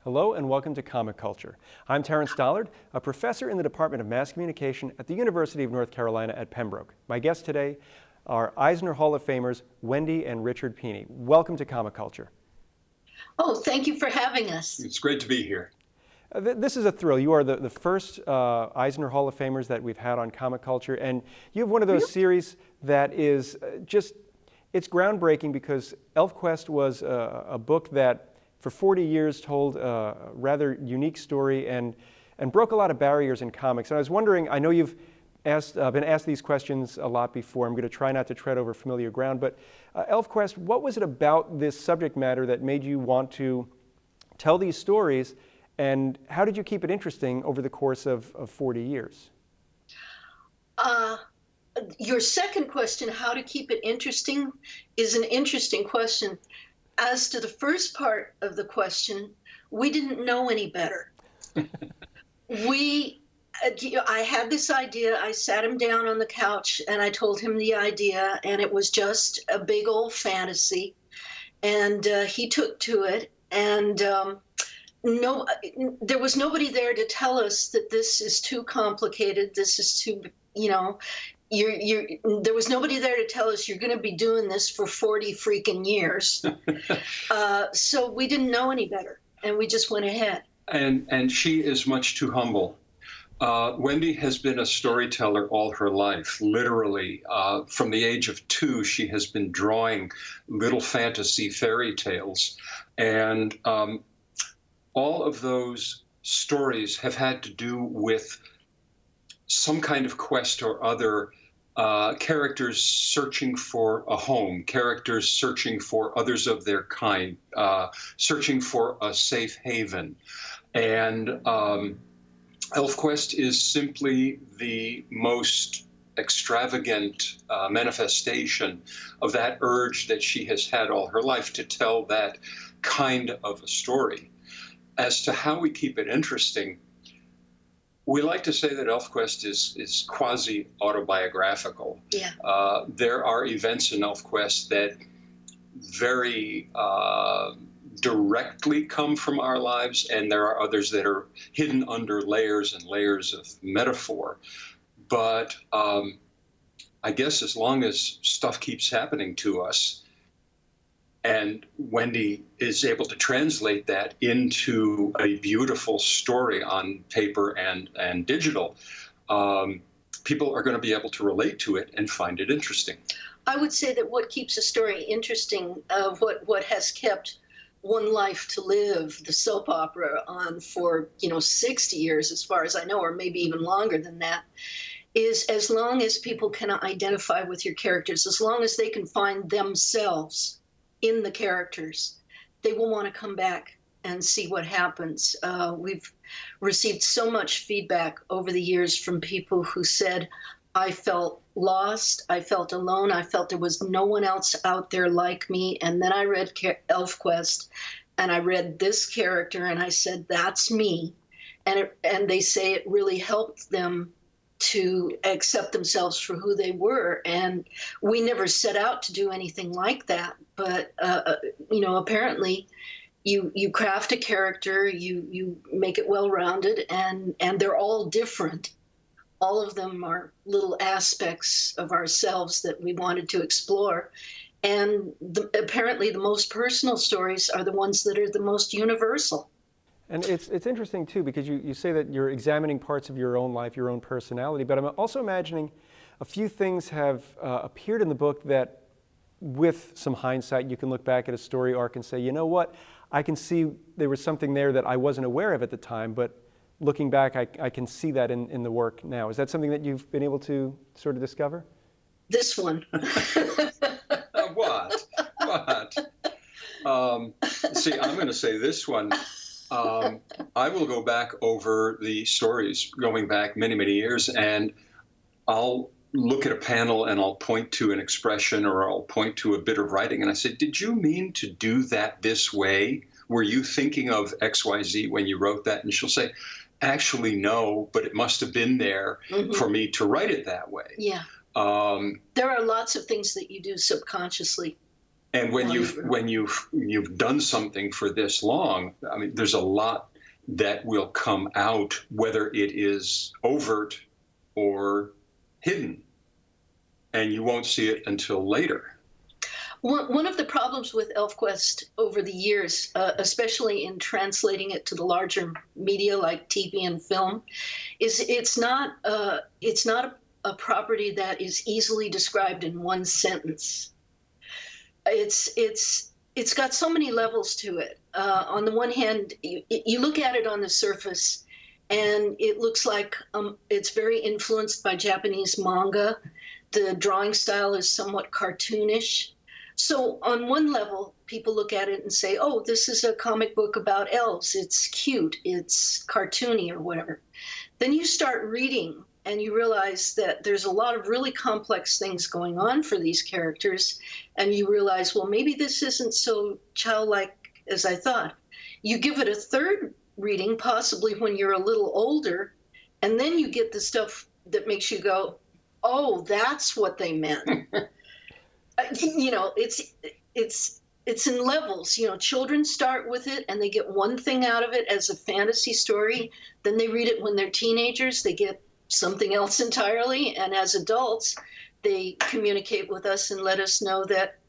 Hello and welcome to Comic Culture. I'm Terrence Dollard, a professor in the Department of Mass Communication at the University of North Carolina at Pembroke. My guests today are Eisner Hall of Famers Wendy and Richard Pini. Welcome to Comic Culture. Oh, thank you for having us. It's great to be here. This is a thrill. You are the first Eisner Hall of Famers that we've had on Comic Culture, and you have one of those series that is it's groundbreaking because Elfquest was a book that for 40 years told a rather unique story and broke a lot of barriers in comics. And I was wondering, I know you've been asked these questions a lot before. I'm going to try not to tread over familiar ground, but Elfquest, what was it about this subject matter that made you want to tell these stories, and how did you keep it interesting over the course of 40 years? Your second question, how to keep it interesting, is an interesting question. As to the first part of the question, we didn't know any better. I had this idea. I sat him down on the couch and I told him the idea, and it was just a big old fantasy. And he took to it, and there was nobody there to tell us that this is too complicated. This is too, there was nobody there to tell us you're going to be doing this for 40 freaking years. So we didn't know any better, and we just went ahead. And she is much too humble. Wendy has been a storyteller all her life, literally. From the age of 2, she has been drawing little fantasy fairy tales. And all of those stories have had to do with some kind of quest or other, characters searching for a home, characters searching for others of their kind, searching for a safe haven. And Elfquest is simply the most extravagant manifestation of that urge that she has had all her life to tell that kind of a story. As to how we keep it interesting, we like to say that Elfquest is quasi-autobiographical. Yeah. There are events in Elfquest that very directly come from our lives, and there are others that are hidden under layers and layers of metaphor. But I guess as long as stuff keeps happening to us, and Wendy is able to translate that into a beautiful story on paper and digital, people are going to be able to relate to it and find it interesting. I would say that what keeps a story interesting, what has kept One Life to Live, the soap opera, on for 60 years, as far as I know, or maybe even longer than that, is as long as people can identify with your characters, as long as they can find themselves in the characters, they will want to come back and see what happens. We've received so much feedback over the years from people who said, I felt lost, I felt alone, I felt there was no one else out there like me. And then I read Elfquest, and I read this character, and I said, that's me. And they say it really helped them to accept themselves for who they were. And we never set out to do anything like that. But, apparently you craft a character, you make it well-rounded, and they're all different. All of them are little aspects of ourselves that we wanted to explore. And apparently the most personal stories are the ones that are the most universal. And it's interesting, too, because you say that you're examining parts of your own life, your own personality, but I'm also imagining a few things have appeared in the book that, with some hindsight, you can look back at a story arc and say, you know what, I can see there was something there that I wasn't aware of at the time, but looking back, I can see that in the work now. Is that something that you've been able to sort of discover? This one. What? See, I'm going to say this one. I will go back over the stories going back many, many years, and I'll look at a panel and I'll point to an expression or I'll point to a bit of writing, and I say, did you mean to do that this way? Were you thinking of XYZ when you wrote that? And she'll say, actually, no, but it must have been there for me to write it that way. Yeah. There are lots of things that you do subconsciously. And when you've done something for this long, I mean, there's a lot that will come out, whether it is overt or hidden, and you won't see it until later. One of the problems with Elfquest over the years, especially in translating it to the larger media like TV and film, is it's not a property that is easily described in one sentence. It's got so many levels to it. On the one hand, you look at it on the surface, and it looks like it's very influenced by Japanese manga. The drawing style is somewhat cartoonish. So on one level, people look at it and say, oh, this is a comic book about elves. It's cute, it's cartoony or whatever. Then you start reading and you realize that there's a lot of really complex things going on for these characters. And you realize, well, maybe this isn't so childlike as I thought. You give it a third reading, possibly when you're a little older, and then you get the stuff that makes you go, oh, that's what they meant. It's in levels. Children start with it and they get one thing out of it as a fantasy story. Then they read it when they're teenagers. They get something else entirely. And as adults, they communicate with us and let us know that,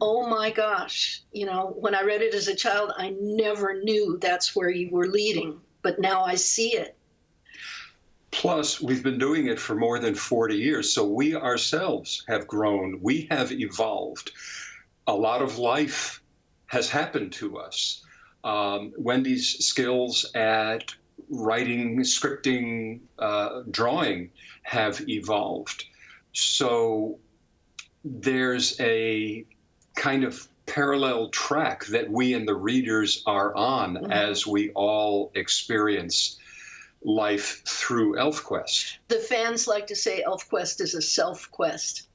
oh my gosh, when I read it as a child, I never knew that's where you were leading, but now I see it. Plus, we've been doing it for more than 40 years, so we ourselves have grown. We have evolved. A lot of life has happened to us. Wendy's skills at writing, scripting, drawing have evolved. So there's a kind of parallel track that we and the readers are on as we all experience life through Elfquest. The fans like to say Elfquest is a self-quest.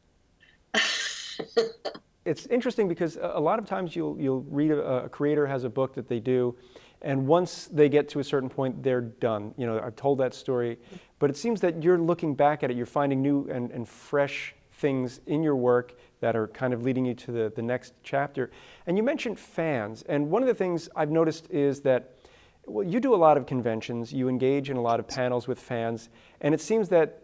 It's interesting because a lot of times you'll read a creator has a book that they do, and once they get to a certain point, they're done. I've told that story, but it seems that you're looking back at it, you're finding new and fresh things in your work that are kind of leading you to the next chapter. And you mentioned fans, and one of the things I've noticed is that, well, you do a lot of conventions, you engage in a lot of panels with fans, and it seems that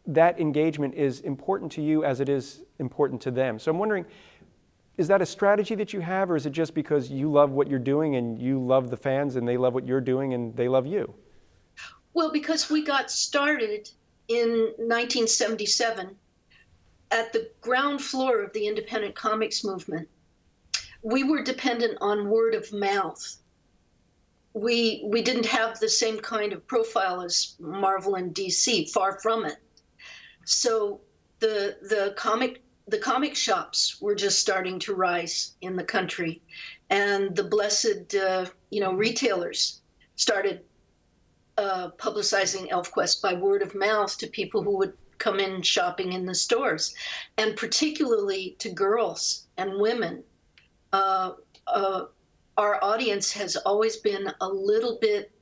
that engagement is important to you as it is important to them. So I'm wondering, is that a strategy that you have, or is it just because you love what you're doing and you love the fans and they love what you're doing and they love you? Well, because we got started in 1977 at the ground floor of the independent comics movement. We were dependent on word of mouth. We didn't have the same kind of profile as Marvel and DC, far from it. So the comic shops were just starting to rise in the country, and the blessed retailers started publicizing Elfquest by word of mouth to people who would come in shopping in the stores, and particularly to girls and women. Our audience has always been a little bit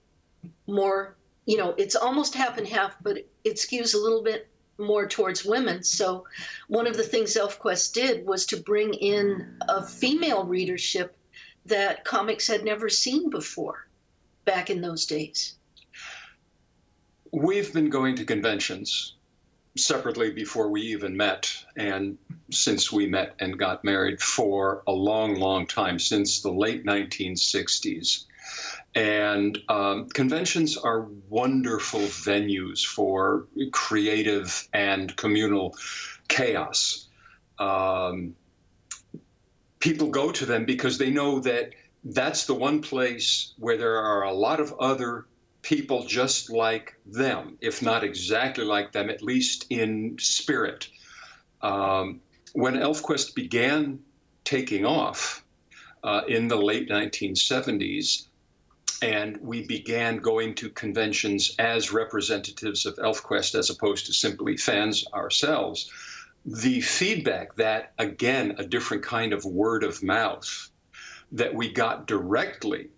more, it's almost half and half, but it skews a little bit more towards women. So one of the things Elfquest did was to bring in a female readership that comics had never seen before back in those days. We've been going to conventions separately before we even met, and since we met and got married, for a long, long time, since the late 1960s. And conventions are wonderful venues for creative and communal chaos. People go to them because they know that that's the one place where there are a lot of other people just like them, if not exactly like them, at least in spirit. When Elfquest began taking off in the late 1970s, and we began going to conventions as representatives of Elfquest as opposed to simply fans ourselves, the feedback that, again, a different kind of word of mouth that we got directly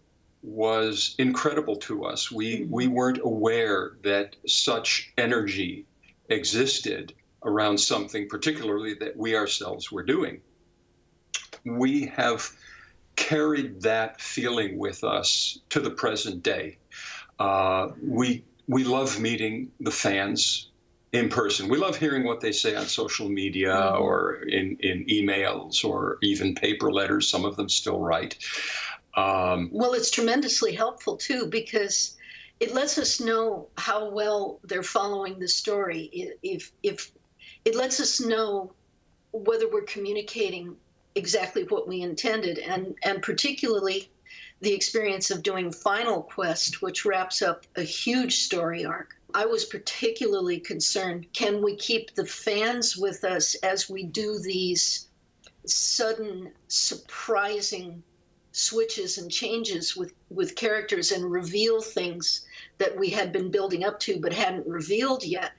was incredible to us. We weren't aware that such energy existed around something particularly that we ourselves were doing. we have carried that feeling with us to the present day. We love meeting the fans in person. We love hearing what they say on social media or in emails or even paper letters. Some of them still write. Well, it's tremendously helpful too, because it lets us know how well they're following the story. If it lets us know whether we're communicating exactly what we intended, and particularly the experience of doing Final Quest, which wraps up a huge story arc. I was particularly concerned, can we keep the fans with us as we do these sudden, surprising switches and changes with characters and reveal things that we had been building up to but hadn't revealed yet?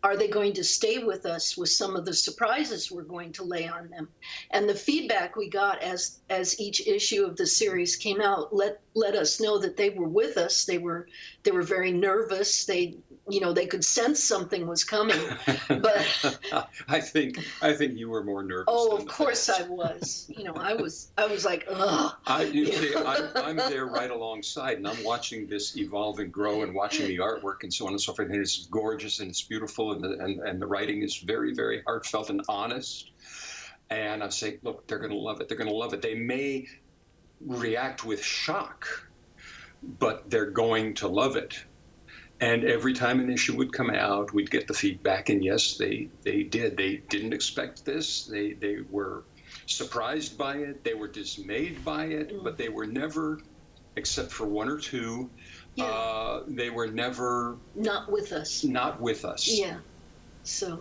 Are they going to stay with us with some of the surprises we're going to lay on them? And the feedback we got as each issue of the series came out let us know that they were with us. They were very nervous. They could sense something was coming. But I think you were more nervous. Oh, of course I was. I was like, ugh. I'm there right alongside, and I'm watching this evolve and grow, and watching the artwork and so on and so forth. And it's gorgeous and it's beautiful, and the writing is very, very heartfelt and honest. And I'm saying, look, they're going to love it. They're going to love it. They may react with shock, but they're going to love it. And every time an issue would come out, we'd get the feedback, and yes, they did. They didn't expect this. They were surprised by it. They were dismayed by it, but they were never, except for one or two, they were never not with us. Not with us. Yeah. So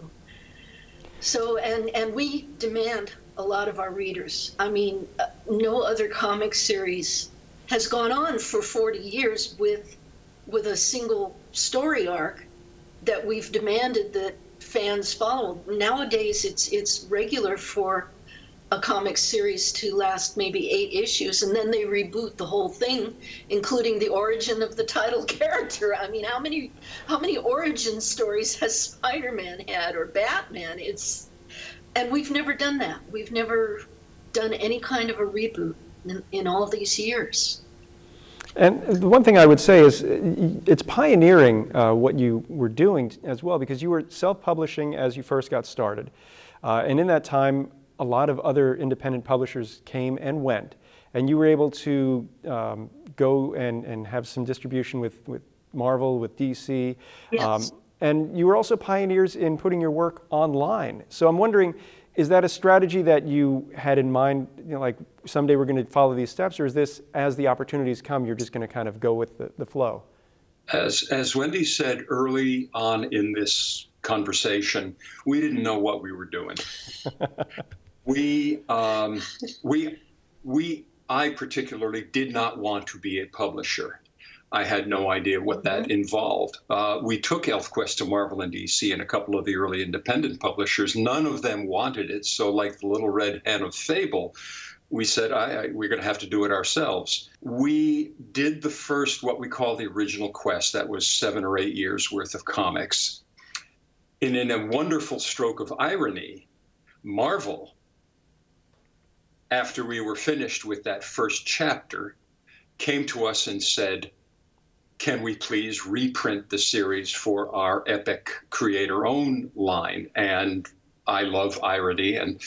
and we demand a lot of our readers. I mean, no other comic series has gone on for 40 years with a single story arc that we've demanded that fans follow. Nowadays, it's regular for a comic series to last maybe 8 issues, and then they reboot the whole thing, including the origin of the title character. I mean, how many origin stories has Spider-Man had, or Batman? And we've never done that. We've never done any kind of a reboot in all these years. And the one thing I would say is it's pioneering what you were doing as well, because you were self-publishing as you first got started. And in that time, a lot of other independent publishers came and went, and you were able to go and have some distribution with Marvel, with DC. Yes. And you were also pioneers in putting your work online. So I'm wondering, is that a strategy that you had in mind, like someday we're going to follow these steps, or is this, as the opportunities come, you're just going to kind of go with the flow? As Wendy said early on in this conversation, we didn't know what we were doing. I particularly did not want to be a publisher. I had no idea what that involved. We took Elfquest to Marvel and DC and a couple of the early independent publishers. None of them wanted it. So like the little red hen of Fable, we said, we're going to have to do it ourselves. We did the first, what we call the original quest. That was 7 or 8 years worth of comics. And in a wonderful stroke of irony, Marvel, after we were finished with that first chapter, came to us and said, can we please reprint the series for our Epic Creator-Own line? And I love irony. And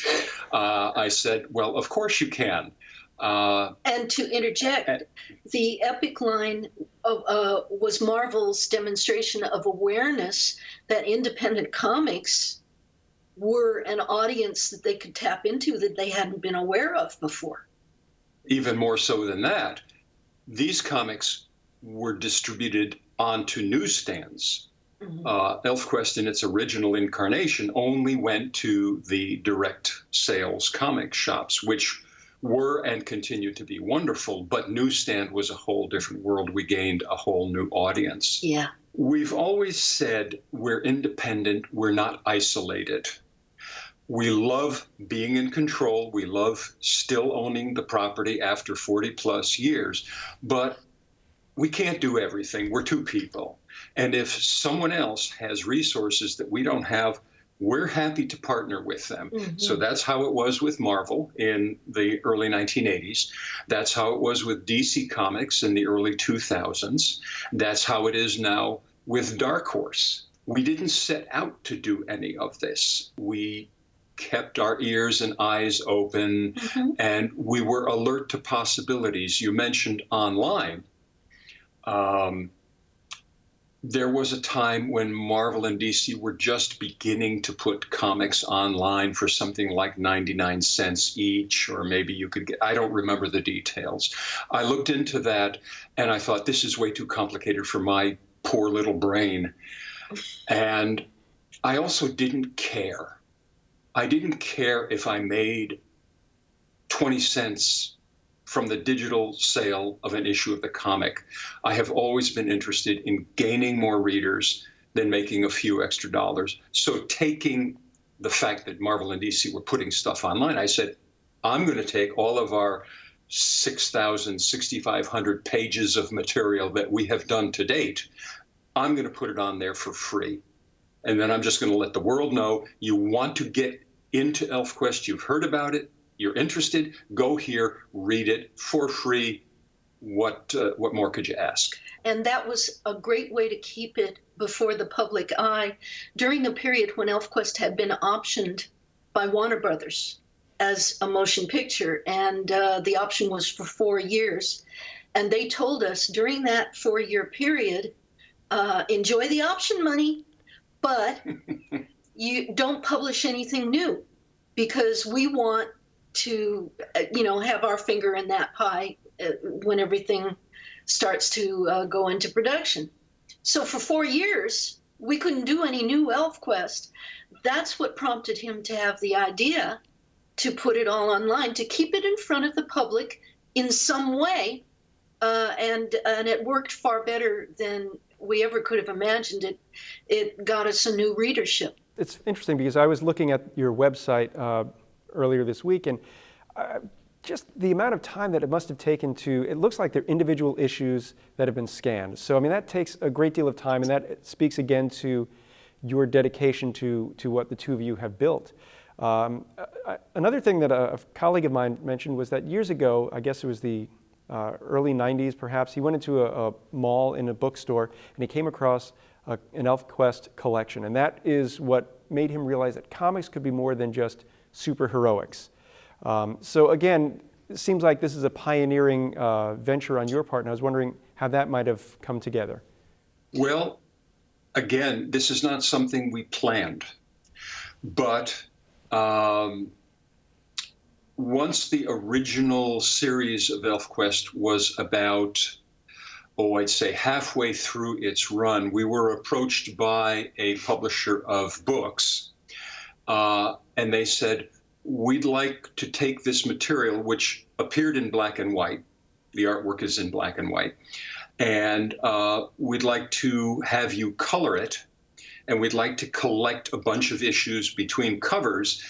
I said, well, of course you can. And to interject, the Epic line was Marvel's demonstration of awareness that independent comics were an audience that they could tap into that they hadn't been aware of before. Even more so than that, these comics were distributed onto newsstands. Elfquest in its original incarnation only went to the direct sales comic shops, which were and continue to be wonderful, but newsstand was a whole different world. We gained a whole new audience. Yeah. We've always said we're independent, we're not isolated. We love being in control. We love still owning the property after 40 plus years, but we can't do everything. We're 2 people. And if someone else has resources that we don't have, we're happy to partner with them. Mm-hmm. So that's how it was with Marvel in the early 1980s. That's how it was with DC Comics in the early 2000s. That's how it is now with Dark Horse. We didn't set out to do any of this. We kept our ears and eyes open, and we were alert to possibilities. You mentioned online. There was a time when Marvel and DC were just beginning to put comics online for something like 99 cents each, or maybe you could get, I don't remember the details. I looked into that and I thought, this is way too complicated for my poor little brain. And I also didn't care. I didn't care if I made 20 cents from the digital sale of an issue of the comic. I have always been interested in gaining more readers than making a few extra dollars. So taking the fact that Marvel and DC were putting stuff online, I said, I'm going to take all of our 6,000, 6,500 pages of material that we have done to date. I'm going to put it on there for free. And then I'm just going to let the world know, you want to get into Elfquest, you've heard about it, you're interested, go here, read it for free. What more could you ask? And that was a great way to keep it before the public eye during a period when Elfquest had been optioned by Warner Brothers as a motion picture. And the option was for 4 years. And they told us during that 4-year period, enjoy the option money, but you don't publish anything new, because we want to, have our finger in that pie when everything starts to go into production. So for 4 years, we couldn't do any new Elfquest. That's what prompted him to have the idea to put it all online, to keep it in front of the public in some way. And it worked far better than we ever could have imagined. It got us a new readership. It's interesting because I was looking at your website earlier this week, and just the amount of time that it must have taken to, it looks like they're individual issues that have been scanned. So, I mean, that takes a great deal of time, and that speaks again to your dedication to what the two of you have built. Another thing that a colleague of mine mentioned was that years ago, I guess it was the early 90s perhaps, he went into a mall in a bookstore and he came across an Elfquest collection. And that is what made him realize that comics could be more than just superheroics. So again, it seems like this is a pioneering venture on your part, and I was wondering how that might have come together. Well, again, this is not something we planned, but once the original series of Elfquest was about, I'd say halfway through its run, we were approached by a publisher of books, and they said, we'd like to take this material, which appeared in black and white, the artwork is in black and white, and we'd like to have you color it, and we'd like to collect a bunch of issues between covers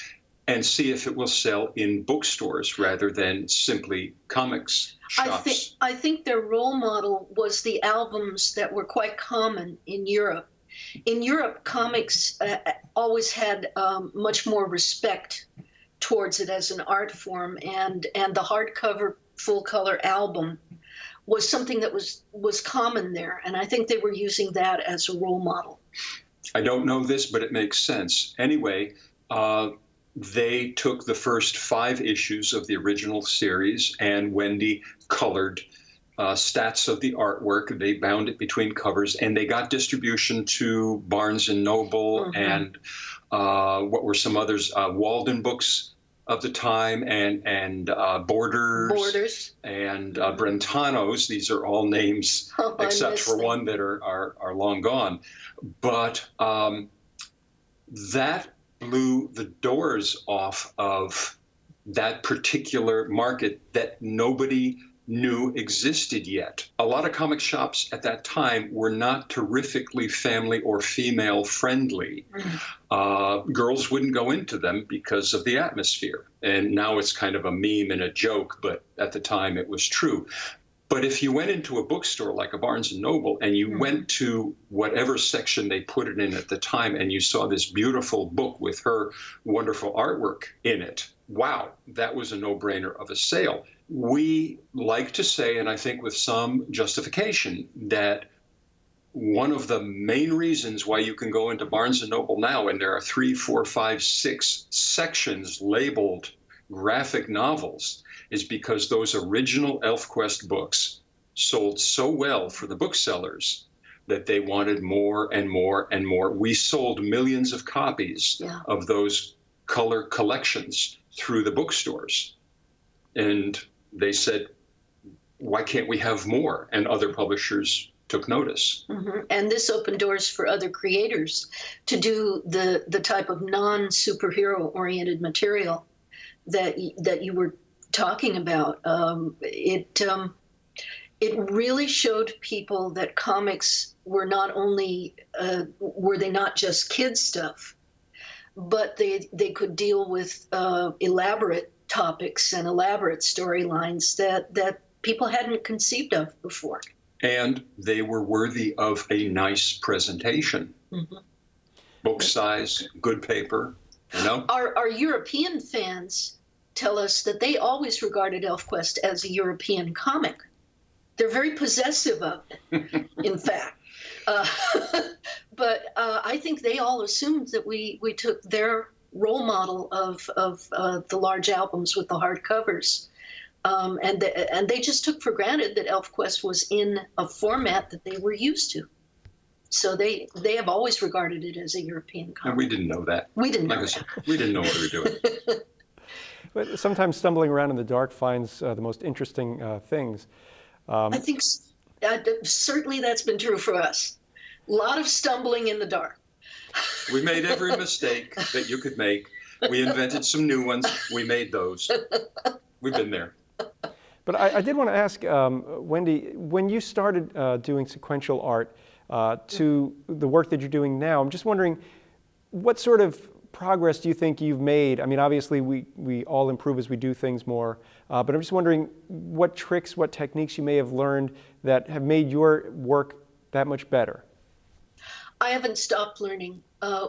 and see if it will sell in bookstores rather than simply comics shops. I think their role model was the albums that were quite common in Europe. In Europe, comics always had much more respect towards it as an art form, and the hardcover full-color album was something that was common there, and I think they were using that as a role model. I don't know this, but it makes sense. Anyway, they took the first 5 issues of the original series, and Wendy colored stats of the artwork. They bound it between covers, and they got distribution to Barnes and Noble and what were some others, Walden Books of the time, and Borders and Brentano's. These are all names, except for one that are long gone. But that blew the doors off of that particular market that nobody knew existed yet. A lot of comic shops at that time were not terrifically family or female friendly. Girls wouldn't go into them because of the atmosphere. And now it's kind of a meme and a joke, but at the time it was true. But if you went into a bookstore like a Barnes and Noble and you went to whatever section they put it in at the time and you saw this beautiful book with her wonderful artwork in it, wow, that was a no-brainer of a sale. We like to say, and I think with some justification, that one of the main reasons why you can go into Barnes and Noble now and there are 3, 4, 5, 6 sections labeled graphic novels is because those original Elfquest books sold so well for the booksellers that they wanted more and more and more. We sold millions of copies of those color collections through the bookstores. And they said, why can't we have more? And other publishers took notice. And this opened doors for other creators to do the type of non-superhero oriented material that you were talking about. It really showed people that comics were not only were they not just kids stuff, but they could deal with elaborate topics and elaborate storylines that people hadn't conceived of before. And they were worthy of a nice presentation. Book size, good paper, you know? Our European fans tell us that they always regarded Elfquest as a European comic. They're very possessive of it, in fact. But I think they all assumed that we took their role model of the large albums with the hard covers. And they just took for granted that Elfquest was in a format that they were used to. So they have always regarded it as a European comic. And we didn't know that. We didn't know that. We didn't know what we were doing. But sometimes stumbling around in the dark finds the most interesting things. I think certainly that's been true for us. A lot of stumbling in the dark. We made every mistake that you could make. We invented some new ones. We made those. We've been there. But I did want to ask, Wendy, when you started doing sequential art to the work that you're doing now, I'm just wondering, what sort of progress do you think you've made? I mean, obviously, we all improve as we do things more, but I'm just wondering what tricks, what techniques you may have learned that have made your work that much better. I haven't stopped learning.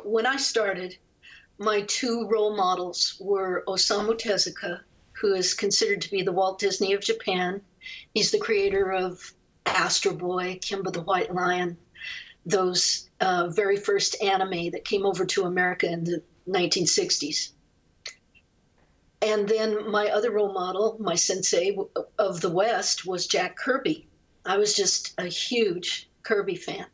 When I started, my two role models were Osamu Tezuka, who is considered to be the Walt Disney of Japan. He's the creator of Astro Boy, Kimba the White Lion, those very first anime that came over to America in the 1960s. And then my other role model, my sensei of the West, was Jack Kirby. I was just a huge Kirby fan.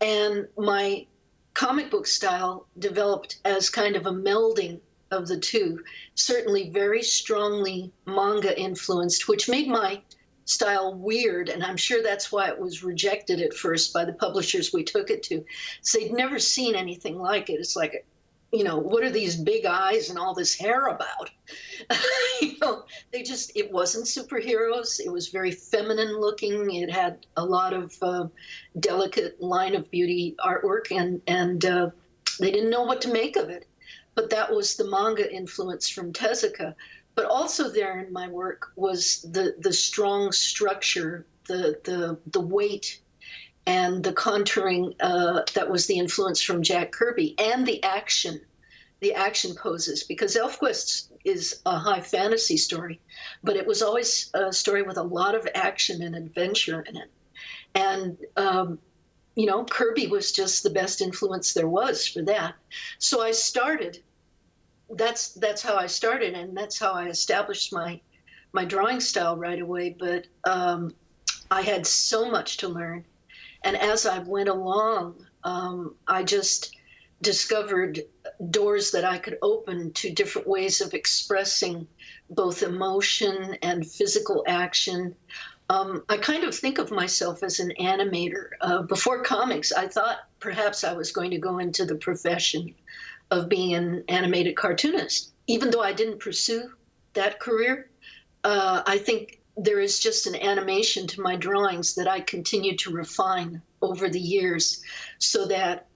And my comic book style developed as kind of a melding of the two, certainly very strongly manga influenced, which made my style weird, and I'm sure that's why it was rejected at first by the publishers we took it to. So they'd never seen anything like it. It's like, you know, what are these big eyes and all this hair about? You know, it wasn't superheroes. It was very feminine looking. It had a lot of delicate line of beauty artwork, and they didn't know what to make of it. But that was the manga influence from Tezuka. But also there in my work was the strong structure, the weight, and the contouring that was the influence from Jack Kirby, and the action poses. Because Elfquest is a high fantasy story, but it was always a story with a lot of action and adventure in it. And you know, Kirby was just the best influence there was for that. So I started. That's how I started, and that's how I established my drawing style right away. But I had so much to learn, and as I went along, I just discovered doors that I could open to different ways of expressing both emotion and physical action. I kind of think of myself as an animator. Before comics, I thought perhaps I was going to go into the profession of being an animated cartoonist. Even though I didn't pursue that career, I think there is just an animation to my drawings that I continue to refine over the years, so that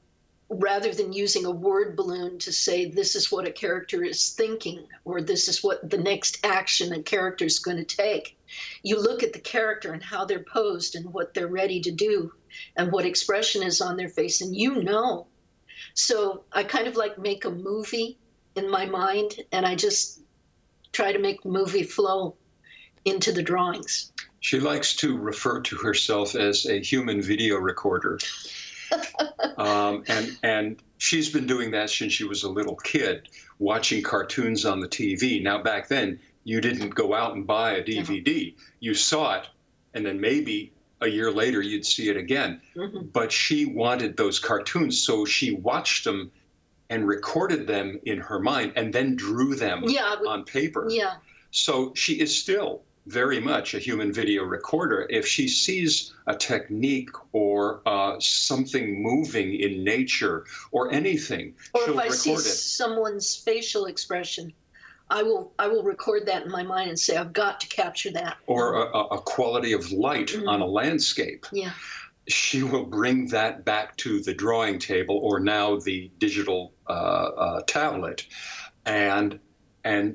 rather than using a word balloon to say this is what a character is thinking, or this is what the next action a character is going to take, You look at the character and how they're posed and what they're ready to do and what expression is on their face, and you know. So I kind of like make a movie in my mind, and I just try to make the movie flow into the drawings. She likes to refer to herself as a human video recorder. And she's been doing that since she was a little kid, watching cartoons on the TV. Now, back then, you didn't go out and buy a DVD. You saw it, and then maybe a year later you'd see it again. But she wanted those cartoons, so she watched them and recorded them in her mind and then drew them on paper. Yeah. So she is still very much a human video recorder. If she sees a technique or something moving in nature or anything, or she'll if I record see it. someone's facial expression, I will record that in my mind and say, I've got to capture that. Or a quality of light on a landscape. Yeah. She will bring that back to the drawing table, or now the digital tablet, and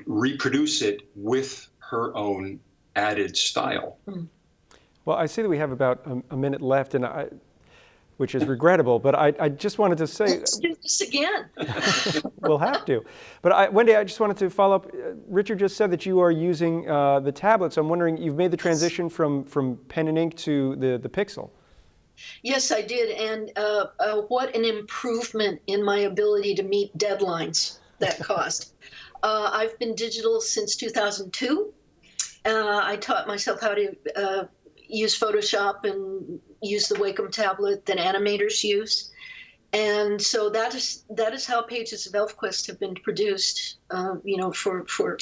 reproduce it with her own added style. Well, I see that we have about a minute left, and which is regrettable, but I just wanted to say... Let's do this again. We'll have to. But Wendy, I just wanted to follow up. Richard just said that you are using the tablet, so I'm wondering, you've made the transition from pen and ink to the Pixel. Yes, I did, and what an improvement in my ability to meet deadlines that caused. I've been digital since 2002. I taught myself how to use Photoshop and use the Wacom tablet that animators use. And so that is how pages of Elfquest have been produced, for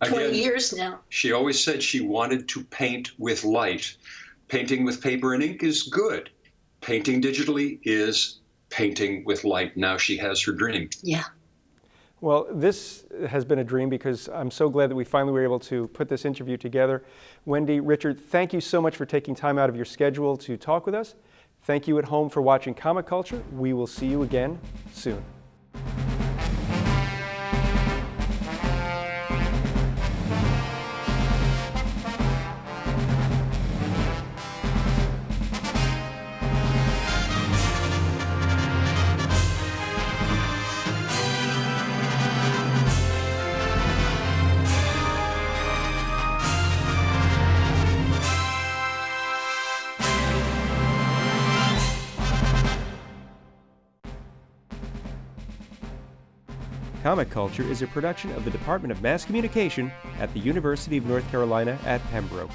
20 years now. She always said she wanted to paint with light. Painting with paper and ink is good. Painting digitally is painting with light. Now she has her dream. Yeah. Well, this has been a dream, because I'm so glad that we finally were able to put this interview together. Wendy, Richard, thank you so much for taking time out of your schedule to talk with us. Thank you at home for watching Comic Culture. We will see you again soon. Comic Culture is a production of the Department of Mass Communication at the University of North Carolina at Pembroke.